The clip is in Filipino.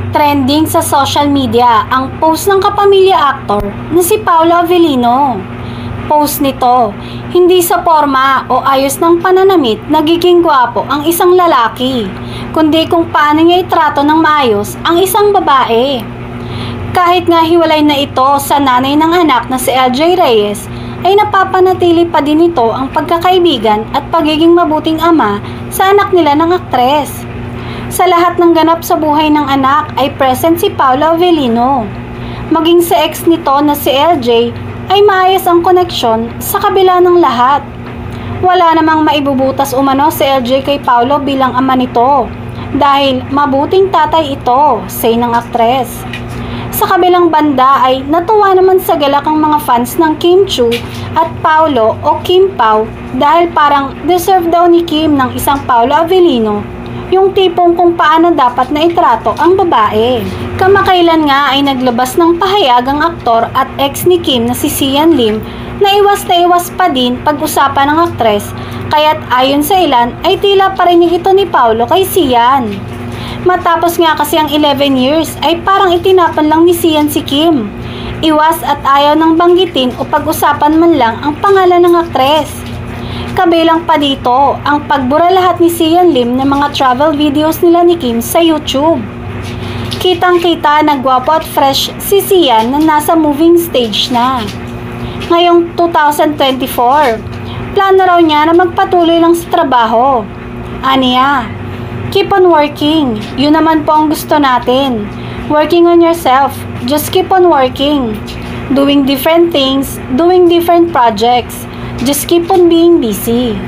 Trending sa social media ang post ng kapamilya actor na si Paolo Avellino. Post nito, hindi sa forma o ayos ng pananamit nagiging gwapo ang isang lalaki, kundi kung paano niya itrato ng maayos ang isang babae. Kahit nga hiwalay na ito sa nanay ng anak na si LJ Reyes, ay napapanatili pa din ito ang pagkakaibigan at pagiging mabuting ama sa anak nila ng aktres. Sa lahat ng ganap sa buhay ng anak ay present si Paolo Avellino. Maging sa ex nito na si LJ ay maayos ang koneksyon sa kabila ng lahat. Wala namang maibubutas umano si LJ kay Paolo bilang ama nito dahil mabuting tatay ito, say ng aktres. Sa kabilang banda ay natuwa naman sa galak ang mga fans ng Kim Chiu at Paolo o Kim Pao dahil parang deserve daw ni Kim ng isang Paolo Avellino, yung tipong kung paano dapat na itrato ang babae. Kamakailan nga ay naglabas ng pahayag ang aktor at ex ni Kim na si Sian Lim na iwas pa din pag-usapan ng aktres, kaya't ayon sa ilan ay tila parinig ito ni Paolo kay Sian. Matapos nga kasi ang 11 years ay parang itinapan lang ni Sian si Kim. Iwas at ayaw nang banggitin o pag-usapan man lang ang pangalan ng aktres. Kabilang pa dito ang pagbura lahat ni Sian Lim ng mga travel videos nila ni Kim sa YouTube. Kitang-kita na gwapo at fresh si Sian na nasa moving stage na. Ngayong 2024, plano raw niya na magpatuloy lang sa trabaho. Aniya, keep on working. Yun naman po ang gusto natin. Working on yourself. Just keep on working. Doing different things, doing different projects. Just keep on being busy.